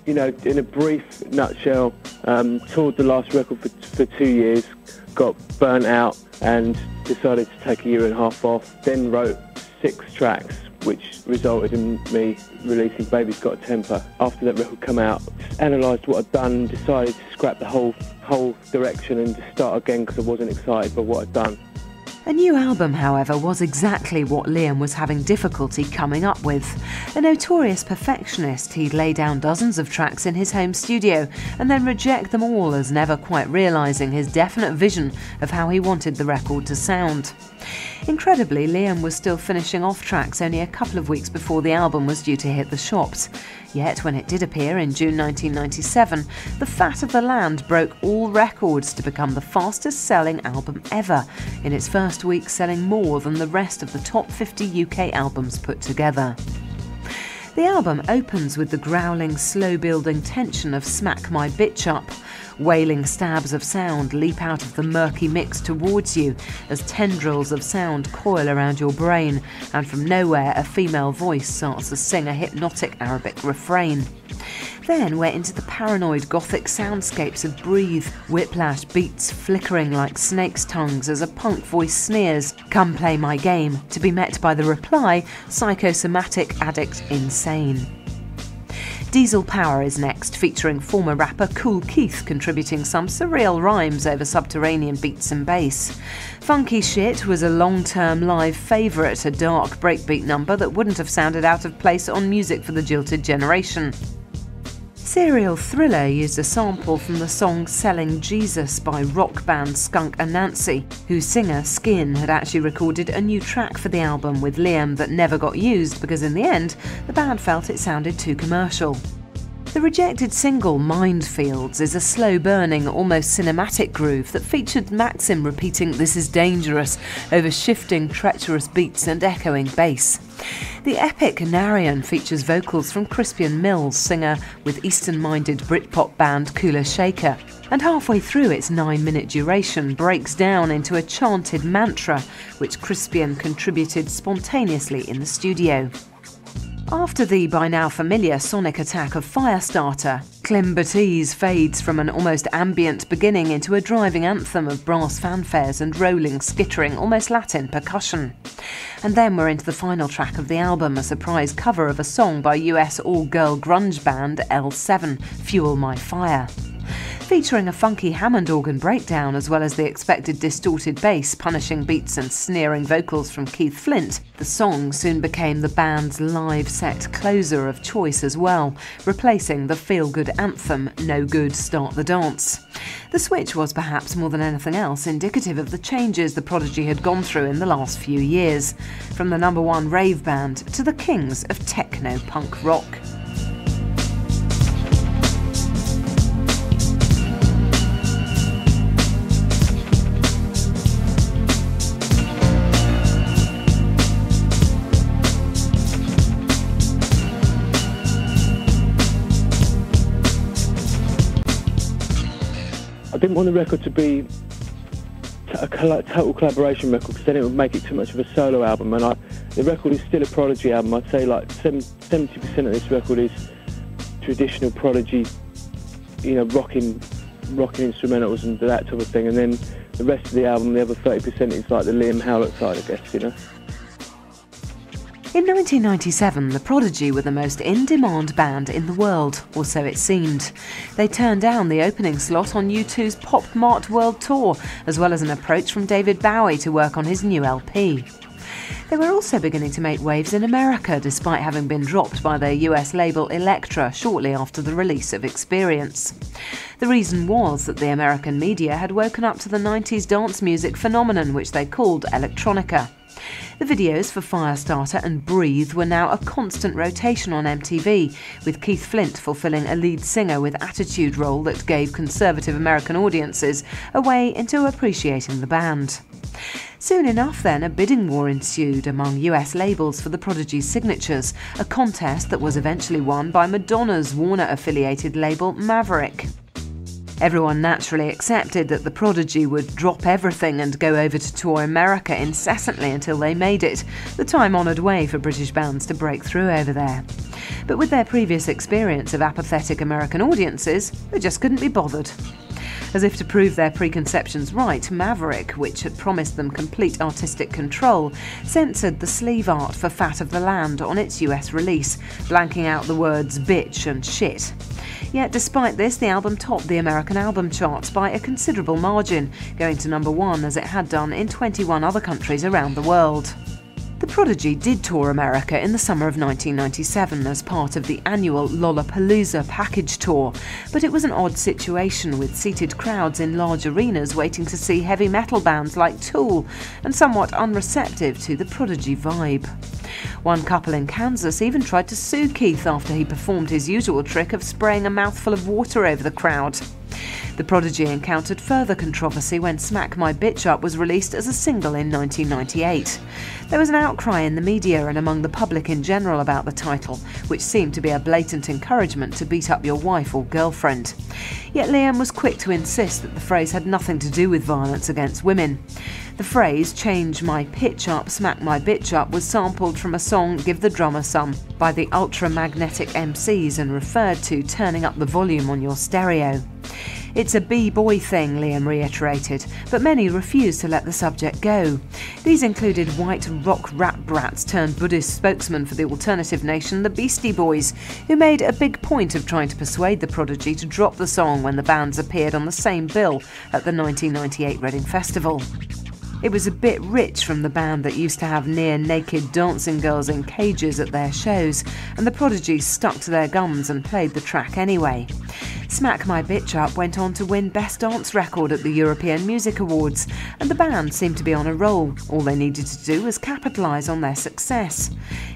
You know, in a brief nutshell, toured the last record for 2 years, got burnt out and decided to take a year and a half off, then wrote 6 tracks, which resulted in me releasing Baby's Got a Temper. After that record came out, just analysed what I'd done, decided to scrap the whole direction and just start again because I wasn't excited by what I'd done. A new album, however, was exactly what Liam was having difficulty coming up with. A notorious perfectionist, he'd lay down dozens of tracks in his home studio and then reject them all as never quite realising his definite vision of how he wanted the record to sound. Incredibly, Liam was still finishing off tracks only a couple of weeks before the album was due to hit the shops. Yet when it did appear in June 1997, The Fat of the Land broke all records to become the fastest selling album ever, in its first week selling more than the rest of the top 50 UK albums put together. The album opens with the growling, slow-building tension of Smack My Bitch Up. Wailing stabs of sound leap out of the murky mix towards you as tendrils of sound coil around your brain, and from nowhere a female voice starts to sing a hypnotic Arabic refrain. Then we're into the paranoid gothic soundscapes of Breathe, whiplash beats flickering like snakes' tongues as a punk voice sneers, "Come play my game," to be met by the reply, "Psychosomatic addict insane." Diesel Power is next, featuring former rapper Cool Keith contributing some surreal rhymes over subterranean beats and bass. Funky Shit was a long-term live favourite, a dark breakbeat number that wouldn't have sounded out of place on Music for the Jilted Generation. Serial Thriller used a sample from the song Selling Jesus by rock band Skunk Anansi, whose singer Skin had actually recorded a new track for the album with Liam that never got used because in the end the band felt it sounded too commercial. The rejected single Minefields is a slow-burning, almost cinematic groove that featured Maxim repeating "This is dangerous" over shifting, treacherous beats and echoing bass. The epic Narian features vocals from Crispian Mills, singer with Eastern-minded Britpop band Kula Shaker, and halfway through its 9-minute duration breaks down into a chanted mantra, which Crispian contributed spontaneously in the studio. After the by now familiar sonic attack of Firestarter, Clem Batiste fades from an almost ambient beginning into a driving anthem of brass fanfares and rolling, skittering, almost Latin percussion. And then we're into the final track of the album, a surprise cover of a song by US all-girl grunge band L7, Fuel My Fire. Featuring a funky Hammond organ breakdown as well as the expected distorted bass, punishing beats and sneering vocals from Keith Flint, the song soon became the band's live set closer of choice as well, replacing the feel-good anthem No Good Start the Dance. The switch was perhaps more than anything else indicative of the changes the Prodigy had gone through in the last few years, from the #1 rave band to the kings of techno-punk rock. I didn't want the record to be a total collaboration record, because then it would make it too much of a solo album. And the record is still a Prodigy album. I'd say like 70% of this record is traditional Prodigy, rocking instrumentals and that type of thing. And then the rest of the album, the other 30% is like the Liam Howlett side, I guess, In 1997, the Prodigy were the most in-demand band in the world, or so it seemed. They turned down the opening slot on U2's Pop Mart World Tour, as well as an approach from David Bowie to work on his new LP. They were also beginning to make waves in America, despite having been dropped by their US label Elektra shortly after the release of Experience. The reason was that the American media had woken up to the 90s dance music phenomenon, which they called electronica. The videos for Firestarter and Breathe were now a constant rotation on MTV, with Keith Flint fulfilling a lead singer with attitude role that gave conservative American audiences a way into appreciating the band. Soon enough then, a bidding war ensued among US labels for the Prodigy's signatures, a contest that was eventually won by Madonna's Warner-affiliated label Maverick. Everyone naturally accepted that the Prodigy would drop everything and go over to tour America incessantly until they made it, the time-honoured way for British bands to break through over there. But with their previous experience of apathetic American audiences, they just couldn't be bothered. As if to prove their preconceptions right, Maverick, which had promised them complete artistic control, censored the sleeve art for Fat of the Land on its US release, blanking out the words bitch and shit. Yet despite this, the album topped the American album charts by a considerable margin, going to #1 as it had done in 21 other countries around the world. The Prodigy did tour America in the summer of 1997 as part of the annual Lollapalooza package tour, but it was an odd situation with seated crowds in large arenas waiting to see heavy metal bands like Tool and somewhat unreceptive to the Prodigy vibe. One couple in Kansas even tried to sue Keith after he performed his usual trick of spraying a mouthful of water over the crowd. The Prodigy encountered further controversy when Smack My Bitch Up was released as a single in 1998. There was an outcry in the media and among the public in general about the title, which seemed to be a blatant encouragement to beat up your wife or girlfriend. Yet Liam was quick to insist that the phrase had nothing to do with violence against women. The phrase, change my pitch up, smack my bitch up, was sampled from a song, Give the Drummer Some, by the Ultramagnetic MCs and referred to turning up the volume on your stereo. It's a b-boy thing, Liam reiterated, but many refused to let the subject go. These included white rock rap brats turned Buddhist spokesman for the alternative nation, the Beastie Boys, who made a big point of trying to persuade the Prodigy to drop the song when the bands appeared on the same bill at the 1998 Reading Festival. It was a bit rich from the band that used to have near-naked dancing girls in cages at their shows, and the Prodigy stuck to their guns and played the track anyway. Smack My Bitch Up went on to win Best Dance Record at the European Music Awards, and the band seemed to be on a roll. All they needed to do was capitalise on their success.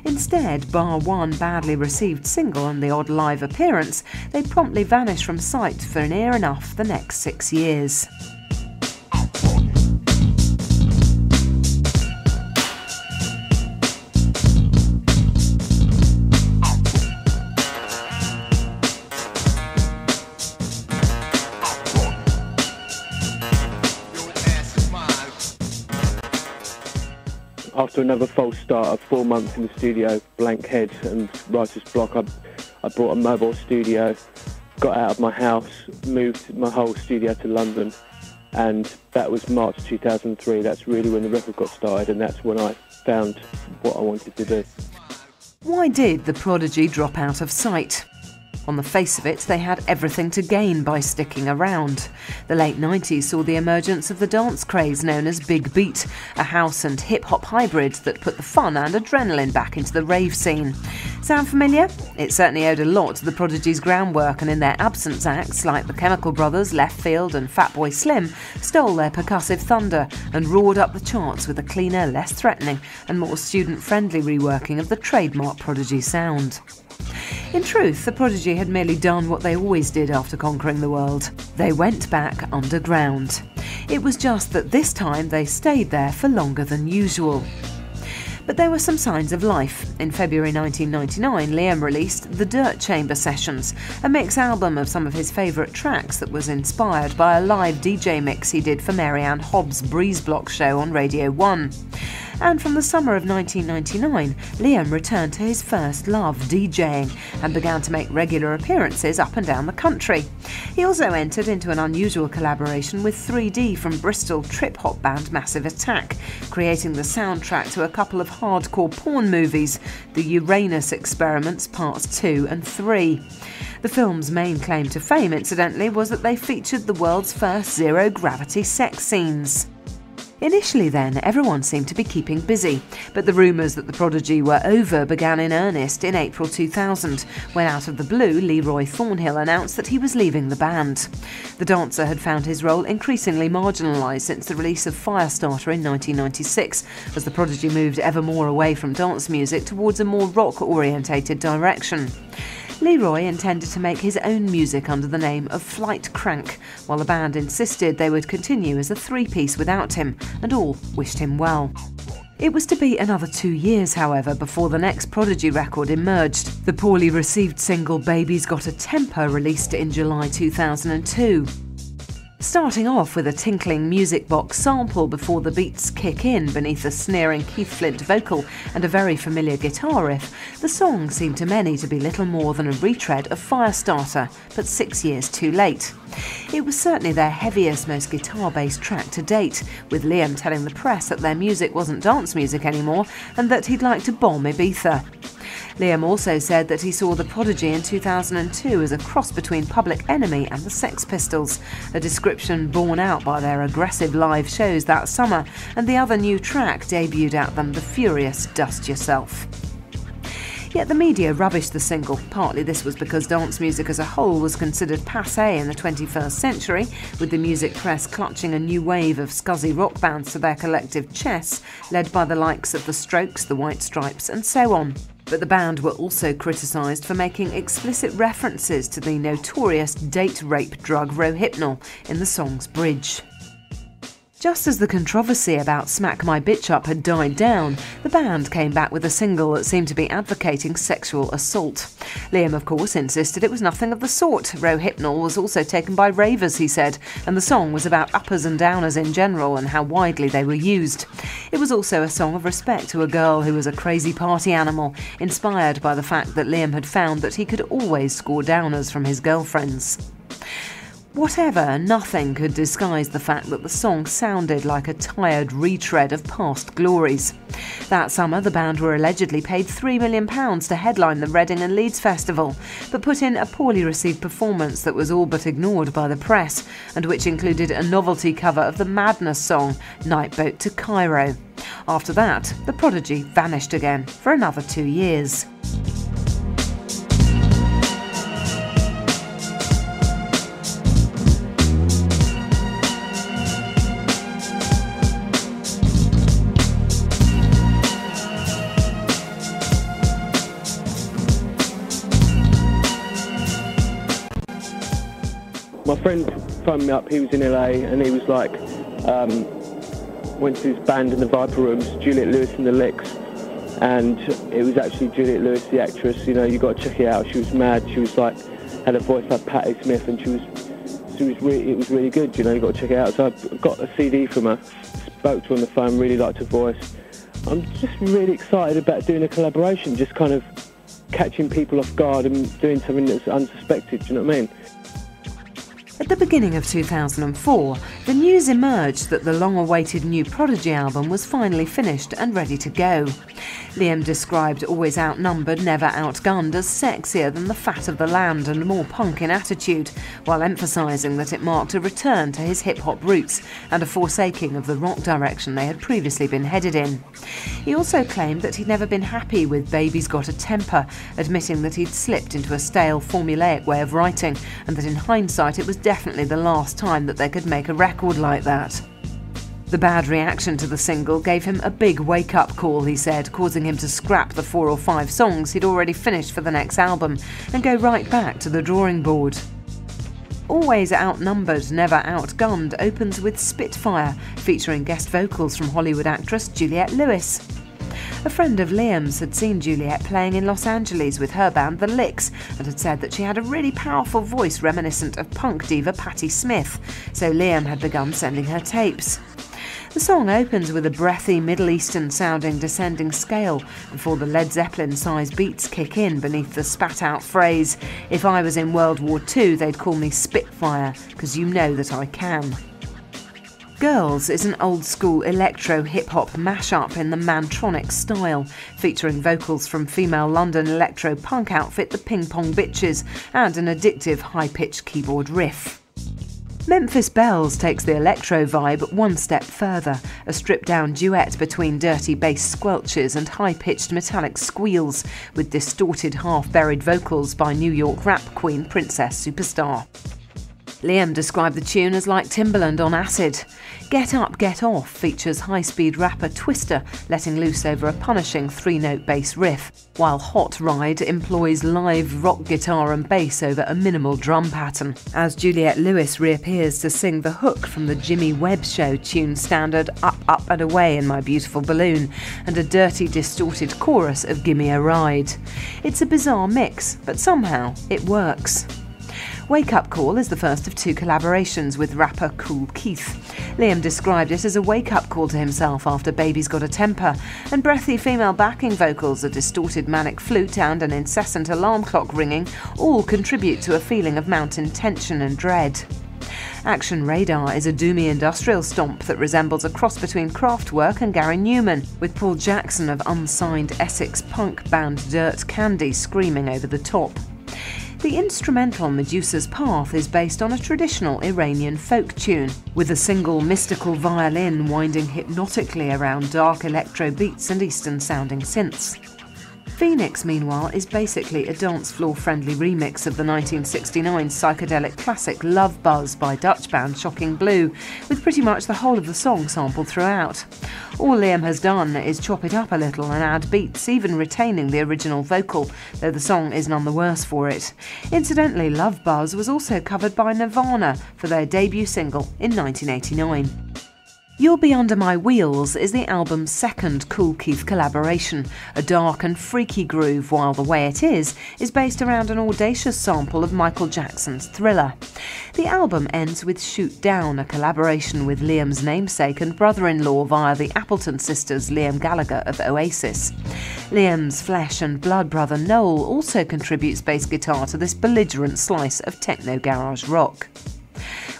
Instead, bar one badly received single and the odd live appearance, they promptly vanished from sight for near enough the next 6 years. After another false start of 4 months in the studio, blank head and writer's block, I bought a mobile studio, got out of my house, moved my whole studio to London, and that was March 2003. That's really when the record got started, and that's when I found what I wanted to do. Why did the Prodigy drop out of sight? On the face of it, they had everything to gain by sticking around. The late 90s saw the emergence of the dance craze known as Big Beat, a house and hip-hop hybrid that put the fun and adrenaline back into the rave scene. Sound familiar? It certainly owed a lot to the Prodigy's groundwork, and in their absence, acts like the Chemical Brothers, Left Field and Fatboy Slim stole their percussive thunder and roared up the charts with a cleaner, less threatening and more student-friendly reworking of the trademark Prodigy sound. In truth, the Prodigy had merely done what they always did after conquering the world. They went back underground. It was just that this time they stayed there for longer than usual. But there were some signs of life. In February 1999, Liam released The Dirt Chamber Sessions, a mix album of some of his favourite tracks that was inspired by a live DJ mix he did for Marianne Hobbs' Breeze Block show on Radio 1. And from the summer of 1999, Liam returned to his first love, DJing, and began to make regular appearances up and down the country. He also entered into an unusual collaboration with 3D from Bristol trip-hop band Massive Attack, creating the soundtrack to a couple of hardcore porn movies, The Uranus Experiments Parts 2 and 3. The film's main claim to fame, incidentally, was that they featured the world's first zero-gravity sex scenes. Initially then, everyone seemed to be keeping busy, but the rumours that the Prodigy were over began in earnest in April 2000, when out of the blue, Leroy Thornhill announced that he was leaving the band. The dancer had found his role increasingly marginalised since the release of Firestarter in 1996, as the Prodigy moved ever more away from dance music towards a more rock-orientated direction. Leroy intended to make his own music under the name of Flight Crank, while the band insisted they would continue as a three-piece without him, and all wished him well. It was to be another 2 years, however, before the next Prodigy record emerged. The poorly received single Baby's Got a Temper released in July 2002. Starting off with a tinkling music box sample before the beats kick in beneath a sneering Keith Flint vocal and a very familiar guitar riff, the song seemed to many to be little more than a retread of Firestarter, but 6 years too late. It was certainly their heaviest, most guitar-based track to date, with Liam telling the press that their music wasn't dance music anymore and that he'd like to bomb Ibiza. Liam also said that he saw the Prodigy in 2002 as a cross between Public Enemy and the Sex Pistols, a description borne out by their aggressive live shows that summer, and the other new track debuted at them, the furious Dust Yourself. Yet the media rubbished the single. Partly this was because dance music as a whole was considered passé in the 21st century, with the music press clutching a new wave of scuzzy rock bands to their collective chests, led by the likes of The Strokes, The White Stripes and so on. But the band were also criticised for making explicit references to the notorious date rape drug Rohypnol in the song's bridge. Just as the controversy about Smack My Bitch Up had died down, the band came back with a single that seemed to be advocating sexual assault. Liam, of course, insisted it was nothing of the sort. Rohypnol was also taken by ravers, he said, and the song was about uppers and downers in general and how widely they were used. It was also a song of respect to a girl who was a crazy party animal, inspired by the fact that Liam had found that he could always score downers from his girlfriends. Whatever, nothing could disguise the fact that the song sounded like a tired retread of past glories. That summer, the band were allegedly paid £3 million to headline the Reading and Leeds Festival, but put in a poorly received performance that was all but ignored by the press, and which included a novelty cover of the Madness song, Night Boat to Cairo. After that, the Prodigy vanished again for another 2 years. My friend phoned me up, he was in LA, and he was like, went to this band in the Viper Rooms, Juliette Lewis and the Licks, and it was actually Juliette Lewis, the actress. You know, you got to check it out. She was mad. She was like, had a voice like Patti Smith, and it was really good. You know, you got to check it out. So I got a CD from her, spoke to her on the phone, really liked her voice. I'm just really excited about doing a collaboration, just kind of catching people off guard and doing something that's unsuspected. Do you know what I mean? At the beginning of 2004, the news emerged that the long-awaited new Prodigy album was finally finished and ready to go. Liam described Always Outnumbered, Never Outgunned as sexier than the fat of the land and more punk in attitude, while emphasising that it marked a return to his hip-hop roots and a forsaking of the rock direction they had previously been headed in. He also claimed that he'd never been happy with Baby's Got a Temper, admitting that he'd slipped into a stale, formulaic way of writing, and that in hindsight it was definitely the last time that they could make a record like that. The bad reaction to the single gave him a big wake-up call, he said, causing him to scrap the 4 or 5 songs he'd already finished for the next album and go right back to the drawing board. Always Outnumbered, Never Outgunned opens with Spitfire, featuring guest vocals from Hollywood actress Juliette Lewis. A friend of Liam's had seen Juliette playing in Los Angeles with her band The Licks and had said that she had a really powerful voice reminiscent of punk diva Patti Smith, so Liam had begun sending her tapes. The song opens with a breathy Middle Eastern-sounding descending scale before the Led Zeppelin-sized beats kick in beneath the spat-out phrase, "If I was in World War II, they'd call me Spitfire, 'cause you know that I can." Girls is an old-school electro-hip-hop mashup in the Mantronic style, featuring vocals from female London electro-punk outfit The Ping Pong Bitches and an addictive high-pitched keyboard riff. Memphis Bells takes the electro vibe one step further, a stripped-down duet between dirty bass squelches and high-pitched metallic squeals, with distorted half-buried vocals by New York rap queen Princess Superstar. Liam described the tune as like Timbaland on acid. Get Up, Get Off features high-speed rapper Twista letting loose over a punishing 3-note bass riff, while Hot Ride employs live rock guitar and bass over a minimal drum pattern, as Juliette Lewis reappears to sing the hook from the Jimmy Webb Show tune standard Up, Up and Away in My Beautiful Balloon, and a dirty, distorted chorus of Gimme a Ride. It's a bizarre mix, but somehow it works. Wake Up Call is the first of 2 collaborations with rapper Kool Keith. Liam described it as a wake-up call to himself after Baby's Got a Temper, and breathy female backing vocals, a distorted manic flute and an incessant alarm clock ringing all contribute to a feeling of mounting tension and dread. Action Radar is a doomy industrial stomp that resembles a cross between Kraftwerk and Gary Newman, with Paul Jackson of unsigned Essex punk band Dirt Candy screaming over the top. The instrumental Medusa's Path is based on a traditional Iranian folk tune, with a single mystical violin winding hypnotically around dark electro beats and Eastern-sounding synths. Phoenix, meanwhile, is basically a dance-floor-friendly remix of the 1969 psychedelic classic Love Buzz by Dutch band Shocking Blue, with pretty much the whole of the song sampled throughout. All Liam has done is chop it up a little and add beats, even retaining the original vocal, though the song is none the worse for it. Incidentally, Love Buzz was also covered by Nirvana for their debut single in 1989. You'll Be Under My Wheels is the album's second Kool Keith collaboration, a dark and freaky groove, while The Way It Is based around an audacious sample of Michael Jackson's Thriller. The album ends with Shoot Down, a collaboration with Liam's namesake and brother-in-law via the Appleton sisters Liam Gallagher of Oasis. Liam's flesh and blood brother Noel also contributes bass guitar to this belligerent slice of techno garage rock.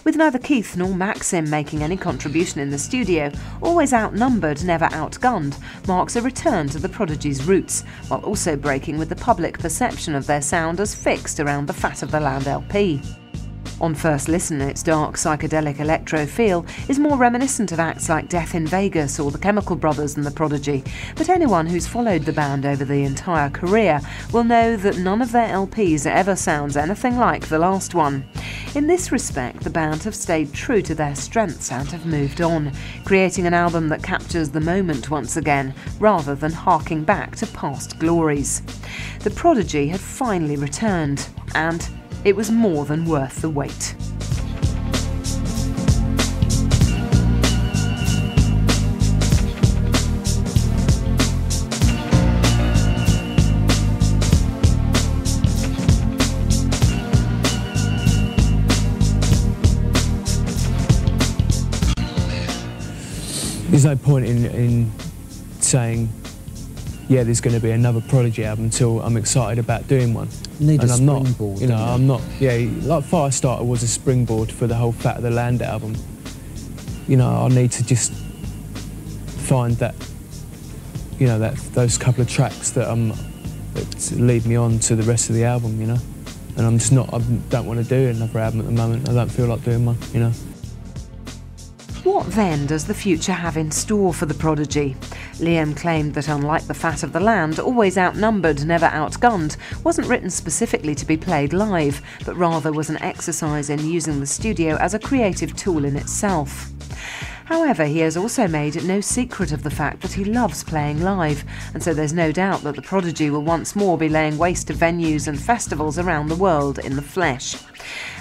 With neither Keith nor Maxim making any contribution in the studio, always outnumbered, never outgunned, marks a return to the Prodigy's roots, while also breaking with the public perception of their sound as fixed around the Fat of the Land LP. On first listen, its dark psychedelic electro feel is more reminiscent of acts like Death in Vegas or the Chemical Brothers than the Prodigy, but anyone who's followed the band over the entire career will know that none of their LPs ever sounds anything like the last one. In this respect, the band have stayed true to their strengths and have moved on, creating an album that captures the moment once again, rather than harking back to past glories. The Prodigy had finally returned, and it was more than worth the wait. There's no point in saying, yeah, there's going to be another Prodigy album until I'm excited about doing one. Need and a I'm not, springboard, you know, don't you? I'm not, yeah, like Firestarter was a springboard for the whole Fat of the Land album. You know, I need to just find that, you know, those couple of tracks that lead me on to the rest of the album, you know. And I'm just not, I don't want to do another album at the moment. I don't feel like doing one, you know. What then does the future have in store for the Prodigy? Liam claimed that unlike the Fat of the Land, always outnumbered, never outgunned, wasn't written specifically to be played live, but rather was an exercise in using the studio as a creative tool in itself. However, he has also made no secret of the fact that he loves playing live, and so there's no doubt that the Prodigy will once more be laying waste to venues and festivals around the world in the flesh.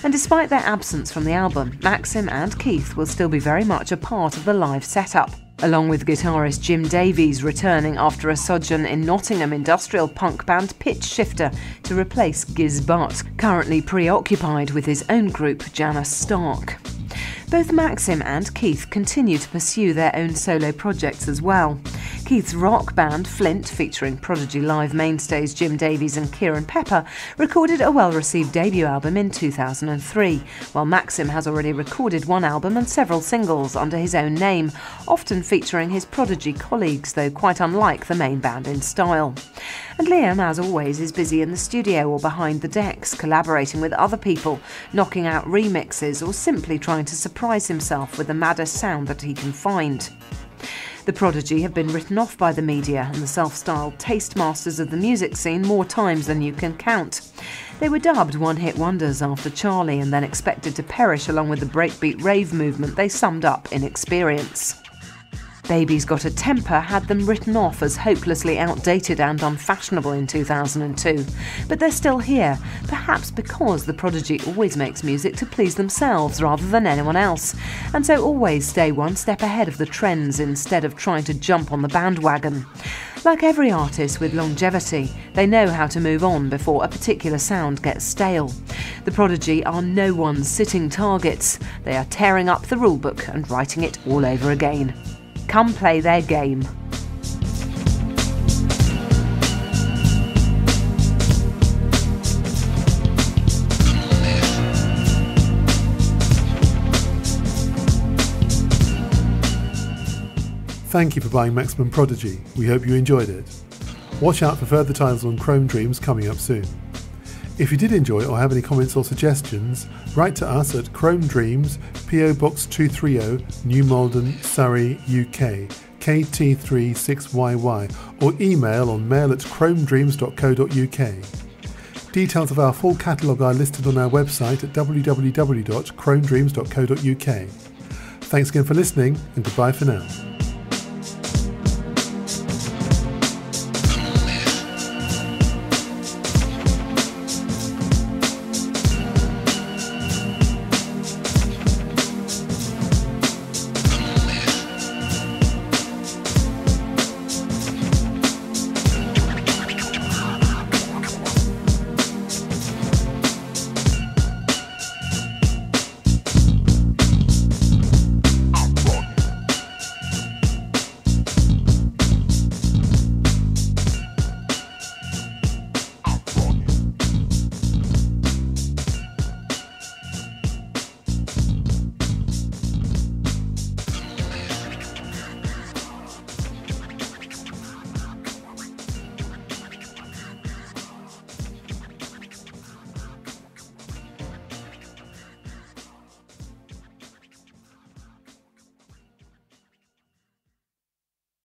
And despite their absence from the album, Maxim and Keith will still be very much a part of the live setup, along with guitarist Jim Davies returning after a sojourn in Nottingham industrial punk band Pitch Shifter to replace Giz Butt, currently preoccupied with his own group Janus Stark. Both Maxim and Keith continue to pursue their own solo projects as well. Keith's rock band Flint, featuring Prodigy live mainstays Jim Davies and Kieran Pepper, recorded a well-received debut album in 2003, while Maxim has already recorded one album and several singles under his own name, often featuring his Prodigy colleagues, though quite unlike the main band in style. And Liam, as always, is busy in the studio or behind the decks, collaborating with other people, knocking out remixes or simply trying to surprise himself with the maddest sound that he can find. The Prodigy have been written off by the media and the self-styled taste masters of the music scene more times than you can count. They were dubbed one-hit wonders after Charlie and then expected to perish along with the breakbeat rave movement they summed up in Experience. Baby's Got a Temper had them written off as hopelessly outdated and unfashionable in 2002, but they're still here, perhaps because the Prodigy always makes music to please themselves rather than anyone else, and so always stay one step ahead of the trends instead of trying to jump on the bandwagon. Like every artist with longevity, they know how to move on before a particular sound gets stale. The Prodigy are no one's sitting targets. They are tearing up the rulebook and writing it all over again. Come play their game. Thank you for buying Maximum Prodigy. We hope you enjoyed it. Watch out for further titles on Chrome Dreams coming up soon. If you did enjoy or have any comments or suggestions, write to us at Chrome Dreams, PO Box 230, New Malden, Surrey, UK, KT36YY, or email on mail@chromedreams.co.uk. Details of our full catalogue are listed on our website at www.chromedreams.co.uk. Thanks again for listening, and goodbye for now.